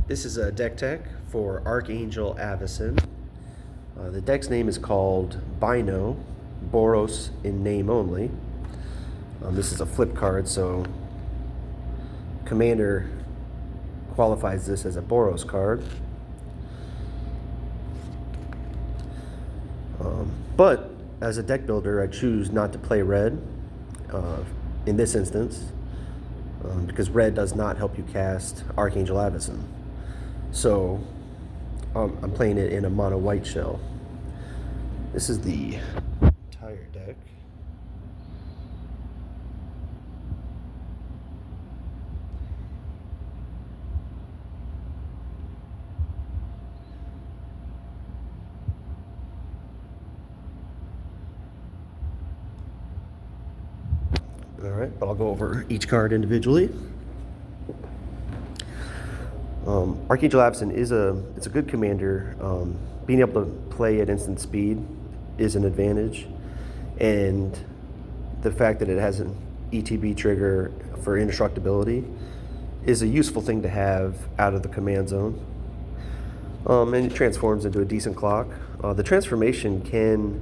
This is a deck tech for Archangel Avacyn. The deck's name is called BINO, Boros in name only. This is a flip card, so Commander qualifies this as a Boros card. But as a deck builder, I choose not to play red in this instance because red does not help you cast Archangel Avacyn. So I'm playing it in a mono white shell. This is the entire deck. All right, but I'll go over each card individually. Archangel Avacyn it's a good commander. Being able to play at instant speed is an advantage, and the fact that it has an ETB trigger for indestructibility is a useful thing to have out of the command zone. And it transforms into a decent clock. The transformation can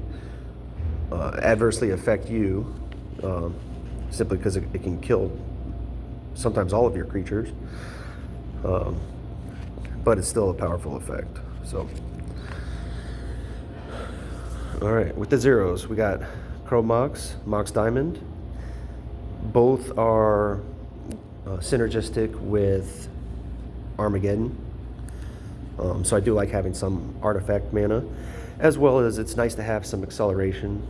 adversely affect you simply because it can kill sometimes all of your creatures. But it's still a powerful effect. So, all right, with the zeros, we got Crow Mox, Mox Diamond. Both are synergistic with Armageddon. So I do like having some artifact mana, as well as it's nice to have some acceleration.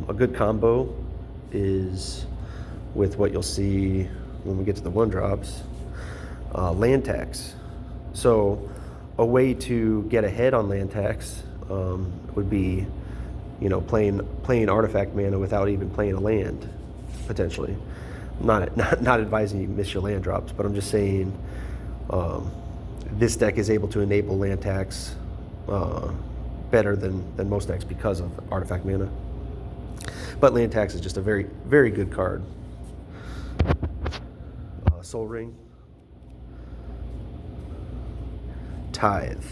A good combo is with what you'll see when we get to the 1-drops, land tax. So a way to get ahead on land tax would be, playing artifact mana without even playing a land, potentially. Not advising you miss your land drops, but I'm just saying this deck is able to enable land tax better than most decks because of artifact mana. But land tax is just a very, very good card. Soul Ring. Tithe.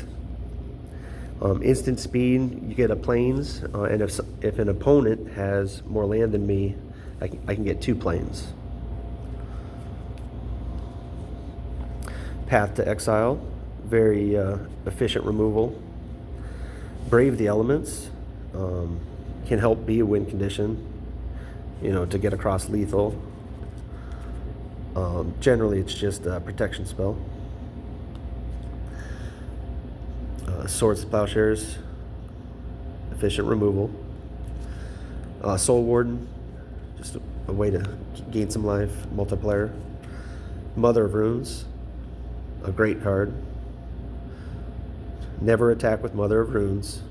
Instant speed, you get a plains, and if an opponent has more land than me, I can get 2 plains. Path to Exile, very efficient removal. Brave the Elements, can help be a win condition, to get across lethal. Generally, it's just a protection spell. Swords to Plowshares, efficient removal. Soul Warden, just a way to gain some life, multiplier. Mother of Runes, a great card. Never attack with Mother of Runes.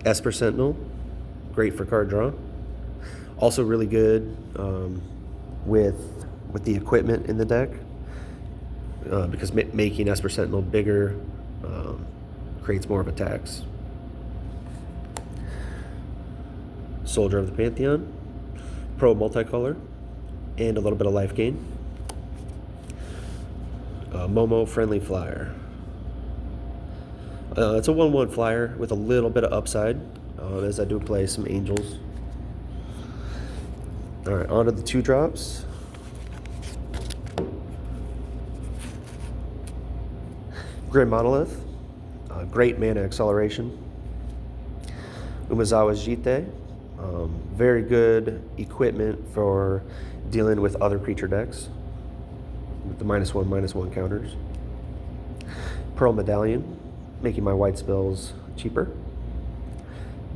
Esper Sentinel, great for card draw. Also really good with the equipment in the deck. Because making Esper Sentinel bigger creates more of attacks. Soldier of the Pantheon, pro multicolor, and a little bit of life gain. Momo Friendly Flyer. It's a 1/1 flyer with a little bit of upside, as I do play some angels. All right, on to the 2-drops. Grim Monolith, great mana acceleration. Umezawa's Jite, very good equipment for dealing with other creature decks with the -1/-1 counters. Pearl Medallion, making my white spells cheaper.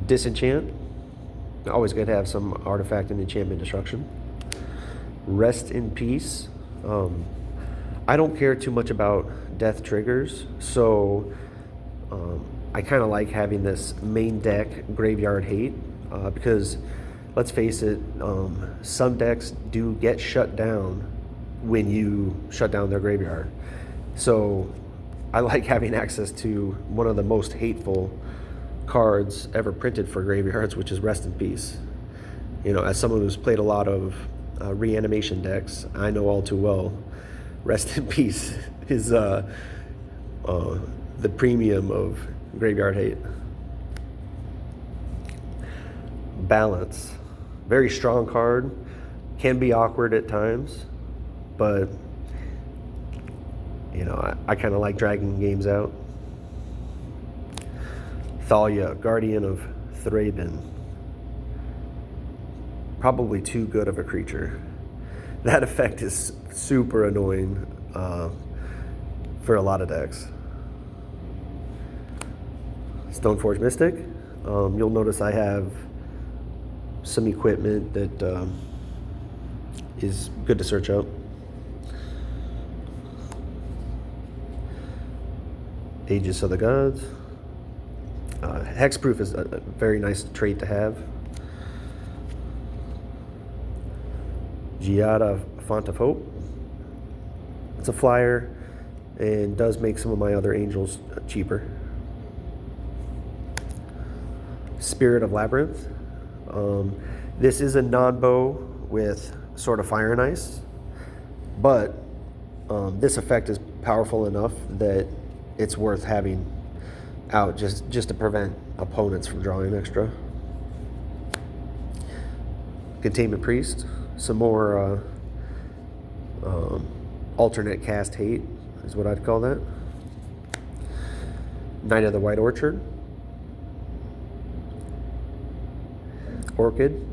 Disenchant, always good to have some artifact and enchantment destruction. Rest in Peace. I don't care too much about death triggers, so I kind of like having this main deck graveyard hate because, let's face it, some decks do get shut down when you shut down their graveyard. So I like having access to one of the most hateful cards ever printed for graveyards, which is Rest in Peace. As someone who's played a lot of reanimation decks, I know all too well. Rest in peace is the premium of graveyard hate. Balance, very strong card, can be awkward at times, but you know, I kind of like dragging games out. Thalia, Guardian of Thraben. Probably too good of a creature. That effect is super annoying for a lot of decks. Stoneforge Mystic. You'll notice I have some equipment that is good to search out. Aegis of the Gods. Hexproof is a very nice trait to have. Giada, Font of Hope. It's a flyer and does make some of my other angels cheaper. Spirit of Labyrinth. This is a non-bow with sort of fire and ice, but this effect is powerful enough that it's worth having out just to prevent opponents from drawing extra. Containment Priest, some more alternate cast hate is what I'd call that. Knight of the White Orchard. Orchid.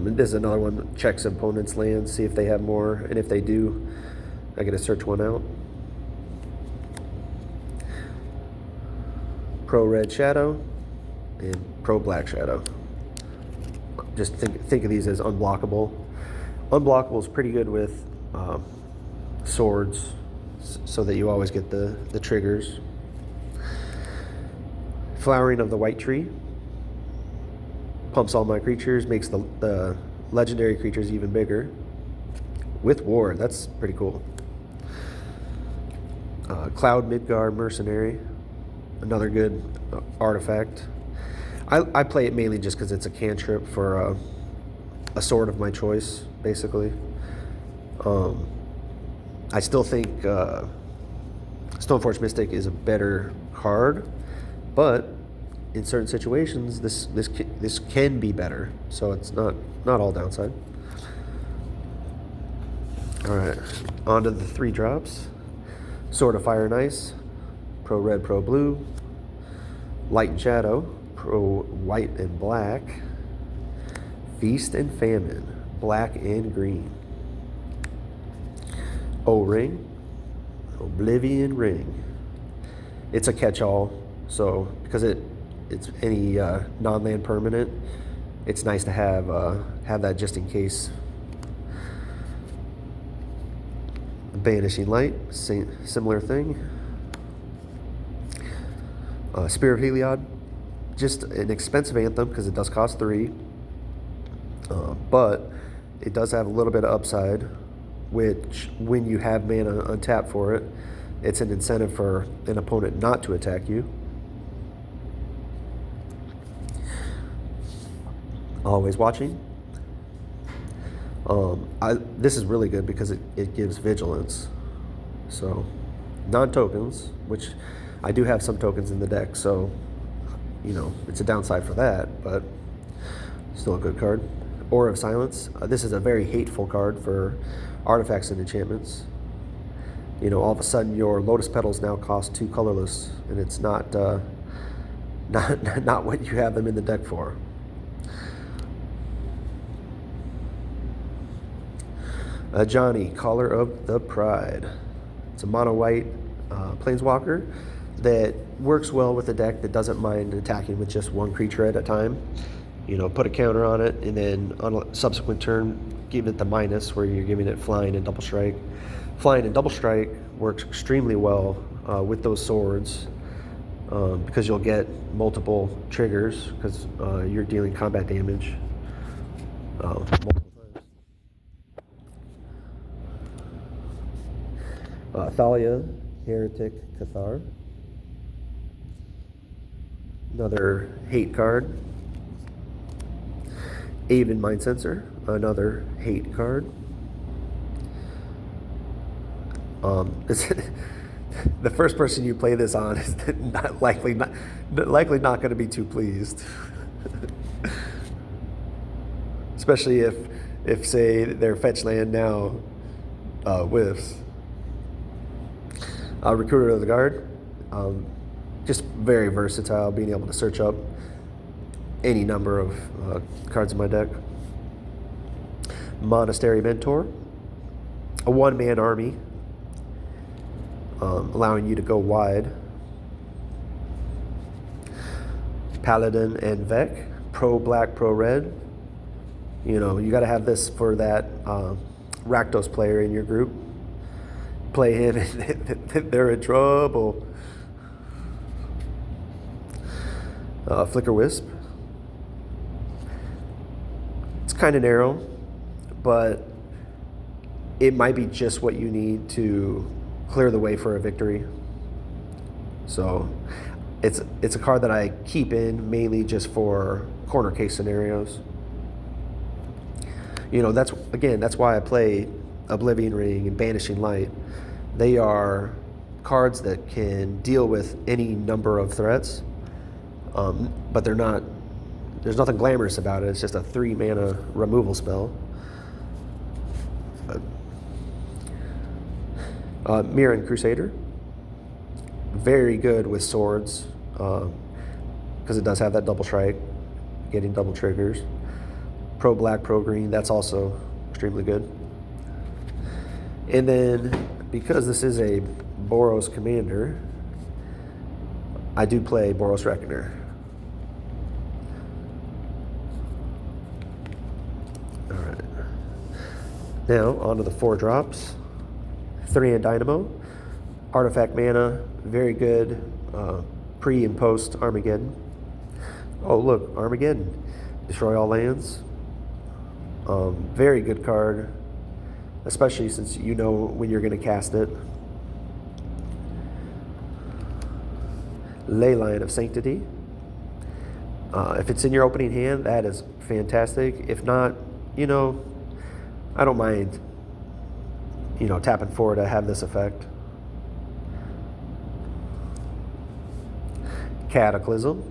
This is another one that checks opponents' lands, see if they have more, and if they do, I get to search one out. Pro Red Shadow and Pro Black Shadow. Just think of these as unblockable. Unblockable is pretty good with swords, so that you always get the triggers. Flowering of the White Tree. Pumps all my creatures, makes the legendary creatures even bigger. With Ward, that's pretty cool. Cloud Midgard Mercenary, another good artifact. I play it mainly just because it's a cantrip for a sword of my choice, basically. I still think Stoneforge Mystic is a better card, but in certain situations, this can be better, so it's not all downside. All right, on to the 3 drops. Sword of Fire and Ice, Pro Red, Pro Blue. Light and Shadow, Pro White and Black. Feast and Famine, Black and Green. O-Ring, Oblivion Ring. It's a catch-all, so because it's any non-land permanent, it's nice to have that just in case. Banishing Light, similar thing. Spear of Heliod, just an expensive anthem because it does cost 3, but it does have a little bit of upside, which when you have mana untapped for it, it's an incentive for an opponent not to attack you. Always Watching. This is really good because it gives vigilance. So, non-tokens, which I do have some tokens in the deck, so, you know, it's a downside for that, but still a good card. Aura of Silence. This is a very hateful card for artifacts and enchantments. You know, all of a sudden your Lotus Petals now cost 2 colorless, and it's not what you have them in the deck for. Johnny, Caller of the Pride. It's a mono-white planeswalker that works well with a deck that doesn't mind attacking with just one creature at a time. You know, put a counter on it, and then on a subsequent turn, give it the minus, where you're giving it Flying and Double Strike. Flying and Double Strike works extremely well with those swords because you'll get multiple triggers because you're dealing combat damage multiple times. Thalia, Heretic, Cathar. another hate card. Aven Mind Sensor, another hate card. The first person you play this on is likely not going to be too pleased, especially if say their fetch land now whiffs. Recruiter of the Guard, just very versatile, being able to search up any number of cards in my deck. Monastery Mentor, a one-man army, allowing you to go wide. Paladin and Vec, pro black, pro red. You know, you got to have this for that Rakdos player in your group. Play him, and they're in trouble. Flicker Wisp. It's kind of narrow, but it might be just what you need to clear the way for a victory. So it's a card that I keep in mainly just for corner case scenarios. You know, that's why I play Oblivion Ring and Banishing Light. They are cards that can deal with any number of threats, but there's nothing glamorous about it. It's just a 3-mana removal spell. Mirren Crusader, very good with swords, because it does have that double strike, getting double triggers. Pro black, pro green, that's also extremely good. And then, because this is a Boros commander, I do play Boros Reckoner. All right. Now, on to the 4-drops. 3 Dynamo, artifact mana, very good pre and post Armageddon. Oh look, Armageddon, destroy all lands. Very good card, especially since you know when you're going to cast it. Leyline of Sanctity. If it's in your opening hand, that is fantastic. If not, you know, I don't mind, you know, tapping 4 to have this effect. Cataclysm,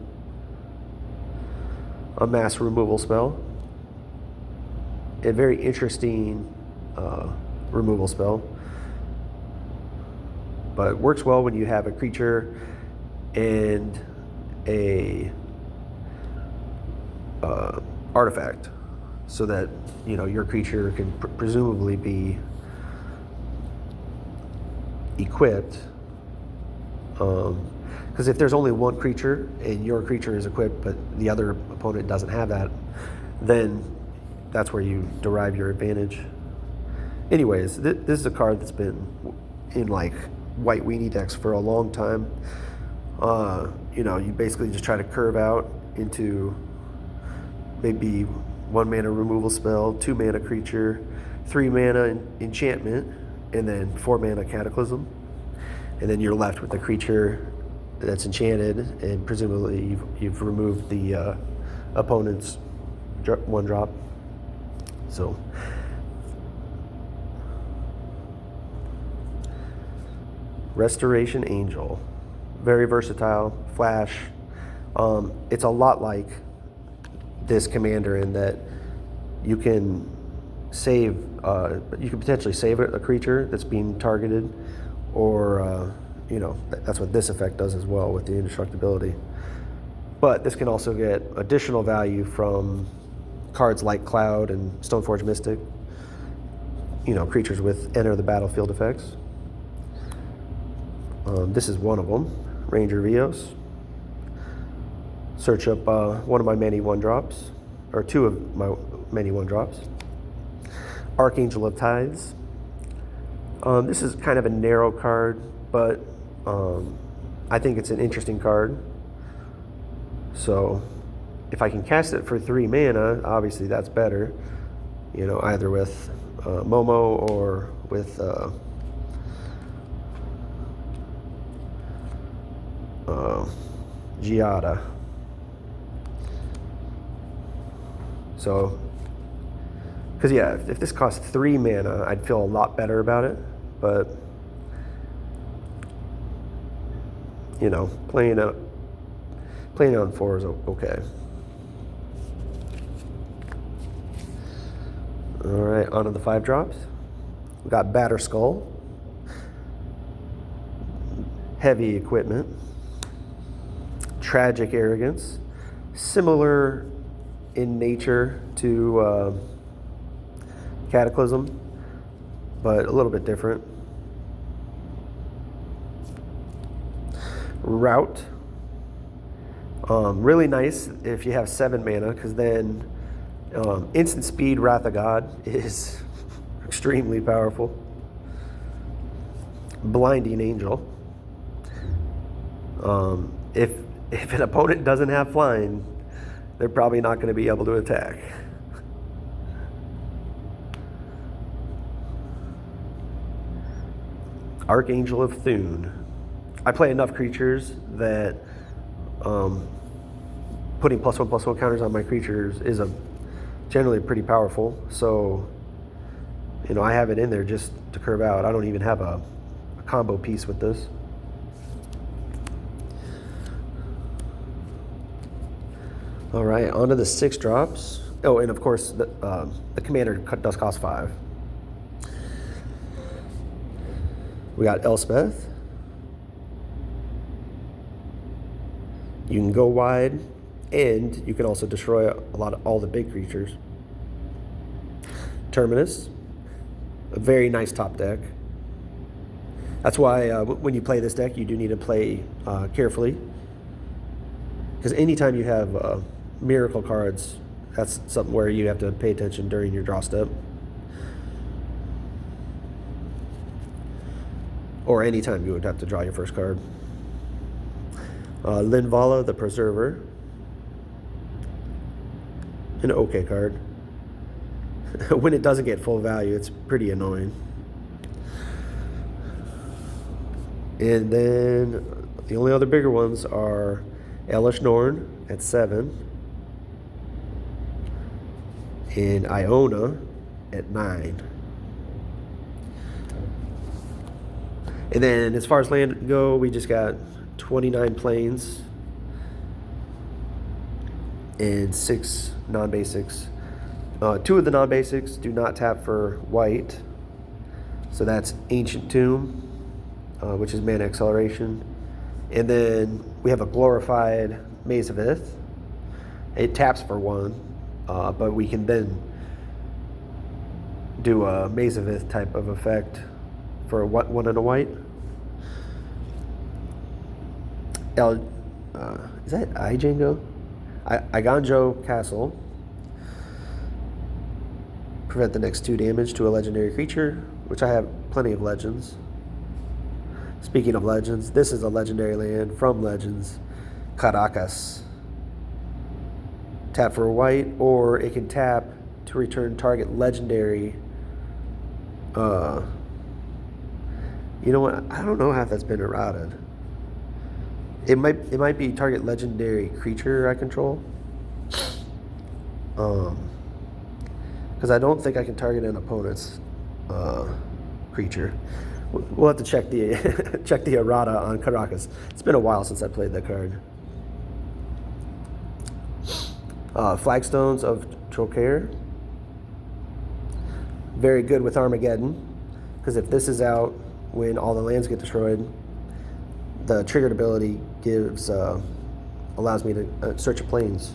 a mass removal spell. A very interesting removal spell, but it works well when you have a creature and a artifact, so that, you know, your creature can presumably be equipped, because if there's only one creature and your creature is equipped but the other opponent doesn't have that, then that's where you derive your advantage. Anyways, this is a card that's been in like white weenie decks for a long time. You know, you basically just try to curve out into maybe 1 mana removal spell, 2 mana creature, 3 mana enchantment, and then 4 mana Cataclysm. And then you're left with the creature that's enchanted, and presumably you've removed the opponent's 1-drop. So Restoration Angel, very versatile, flash. It's a lot like this commander in that you can save, you can potentially save a creature that's being targeted, or you know, that's what this effect does as well with the indestructibility. But this can also get additional value from cards like Cloud and Stoneforge Mystic, you know, creatures with enter the battlefield effects. This is one of them, Ranger Vios. Search up one of my many 1-drops, or 2 of my many 1-drops. Archangel of Tithes. This is kind of a narrow card, but I think it's an interesting card. So if I can cast it for 3 mana, obviously that's better. You know, either with Momo or with Giada. So, because yeah, if this costs 3 mana, I'd feel a lot better about it. But you know, playing on 4 is okay. All right, on to the 5 drops. We got Batter Skull, Heavy Equipment, Tragic Arrogance, similar in nature to Cataclysm, but a little bit different. Route, really nice if you have 7 mana, because then instant speed Wrath of God is extremely powerful. Blinding Angel. If an opponent doesn't have flying, they're probably not going to be able to attack. Archangel of Thune. I play enough creatures that putting +1/+1 counters on my creatures is generally pretty powerful. So, you know, I have it in there just to curve out. I don't even have a combo piece with this. All right, on to the 6 drops. Oh, and of course, the commander does cost 5. We got Elspeth. You can go wide, and you can also destroy all the big creatures. Terminus, a very nice top deck. That's why when you play this deck, you do need to play carefully, because anytime you have miracle cards, that's something where you have to pay attention during your draw step. Or anytime you would have to draw your first card. Linvala, the Preserver. An okay card. When it doesn't get full value, it's pretty annoying. And then the only other bigger ones are Elish Norn at 7. And Iona at 9. And then as far as land go, we just got 29 planes and 6 non-basics. 2 of the non-basics do not tap for white. So that's Ancient Tomb, which is mana acceleration. And then we have a glorified Maze of Ith. It taps for 1, but we can then do a Maze of Ith type of effect for 1 and a white. Is that Ijango? Iganjo Castle. Prevent the next 2 damage to a legendary creature, which I have plenty of legends. Speaking of legends, this is a legendary land from Legends, Caracas. Tap for a white, or it can tap to return target legendary. You know what? I don't know how that's been errated. It might be target legendary creature I control. Because I don't think I can target an opponent's creature. We'll have to check the check the errata on Caracas. It's been a while since I played that card. Flagstones of Trocaire. Very good with Armageddon, because if this is out when all the lands get destroyed, the triggered ability allows me to search planes.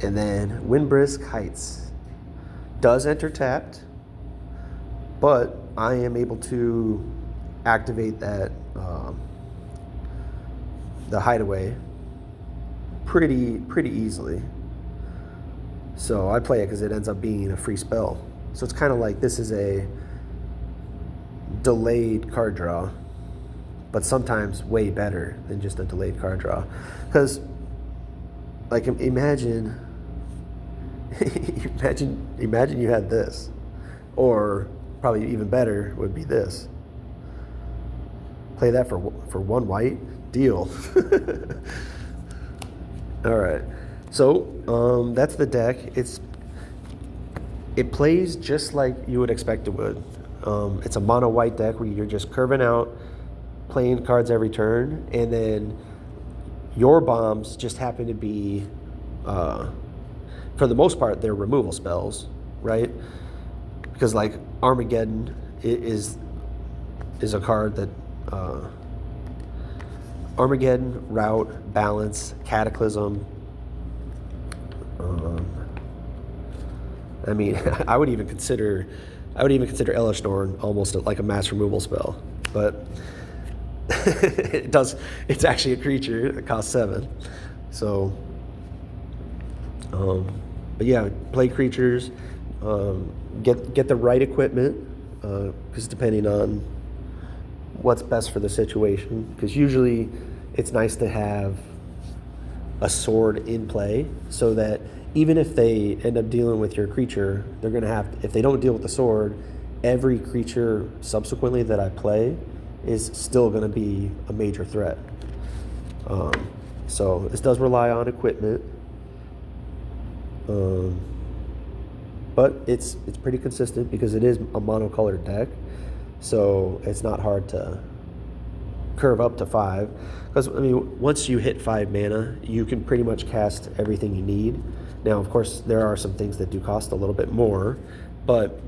And then Windbrisk Heights does enter tapped, but I am able to activate that the hideaway pretty easily. So I play it because it ends up being a free spell. So it's kind of like this is a delayed card draw, but sometimes way better than just a delayed card draw. Because, like, imagine you had this, or probably even better would be this. Play that for 1 white, deal. All right, So that's the deck. It plays just like you would expect it would. It's a mono white deck where you're just curving out, playing cards every turn, and then your bombs just happen to be, for the most part, they're removal spells, right? Because like Armageddon is a card that Armageddon, Rout, Balance, Cataclysm. I mean, I would even consider Elish Norn almost like a mass removal spell, but it's actually a creature that costs 7. So, but yeah, play creatures, get the right equipment, because depending on what's best for the situation, because usually it's nice to have a sword in play so that even if they end up dealing with your creature, they're going to have, if they don't deal with the sword, every creature subsequently that I play is still going to be a major threat. So this does rely on equipment, but it's pretty consistent because it is a monocolored deck, so it's not hard to curve up to 5. Because I mean, once you hit 5 mana, you can pretty much cast everything you need. Now, of course, there are some things that do cost a little bit more, but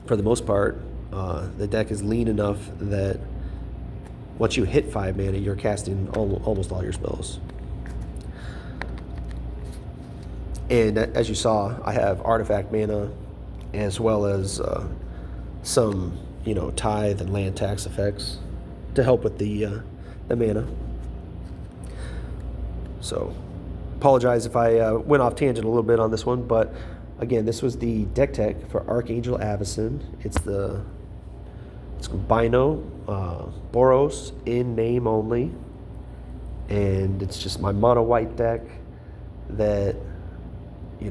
for the most part, the deck is lean enough that once you hit 5 mana, you're casting almost all your spells. And as you saw, I have artifact mana as well as some, tithe and land tax effects to help with the mana. So, apologize if I went off tangent a little bit on this one, but again, this was the deck tech for Archangel Avacyn. It's BINO, Boros, in name only, and it's just my mono white deck that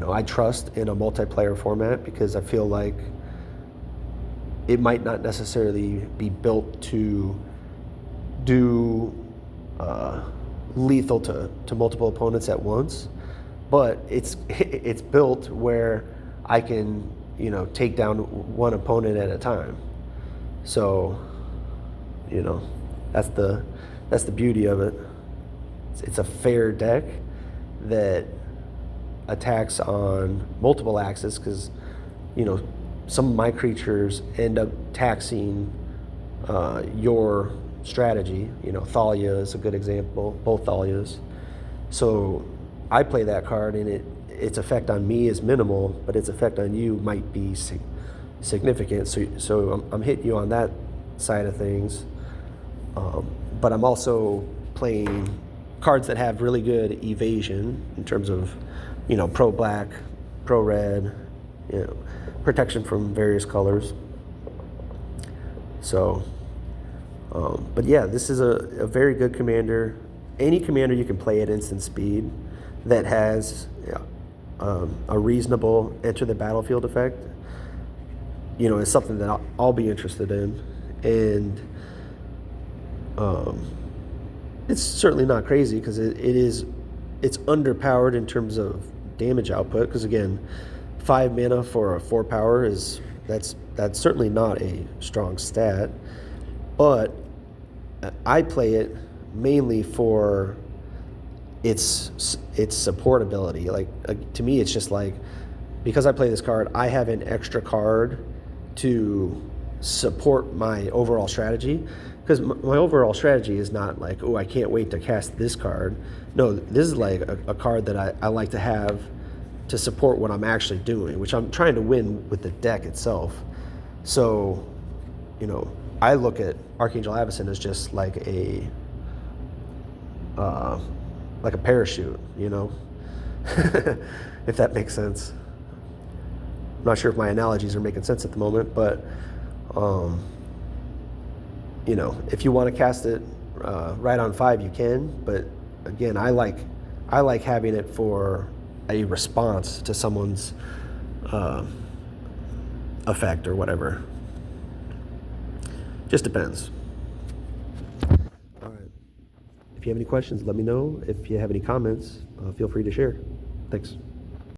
I trust in a multiplayer format because I feel like it might not necessarily be built to do lethal to multiple opponents at once, but it's built where I can take down one opponent at a time. So that's the beauty of it. It's a fair deck that attacks on multiple axes because some of my creatures end up taxing your strategy. Thalia is a good example, both Thalias. So I play that card and its effect on me is minimal, but its effect on you might be significant. So I'm hitting you on that side of things. But I'm also playing cards that have really good evasion in terms of, pro black, pro red, protection from various colors. So, but yeah, this is a very good commander. Any commander you can play at instant speed that has a reasonable enter the battlefield effect, is something that I'll be interested in. And it's certainly not crazy because it's underpowered in terms of damage output. Because again, 5 mana for a 4 power that's certainly not a strong stat. But I play it mainly for its supportability. Like to me, it's just like, because I play this card, I have an extra card to support my overall strategy. Because my overall strategy is not like, oh, I can't wait to cast this card. No, this is like a card that I like to have to support what I'm actually doing, which I'm trying to win with the deck itself. So, I look at Archangel Avacyn as just like a parachute, if that makes sense. I'm not sure if my analogies are making sense at the moment, but if you want to cast it right on 5, you can. But again, I like having it for a response to someone's effect or whatever. Just depends. All right. If you have any questions, let me know. If you have any comments, feel free to share. Thanks.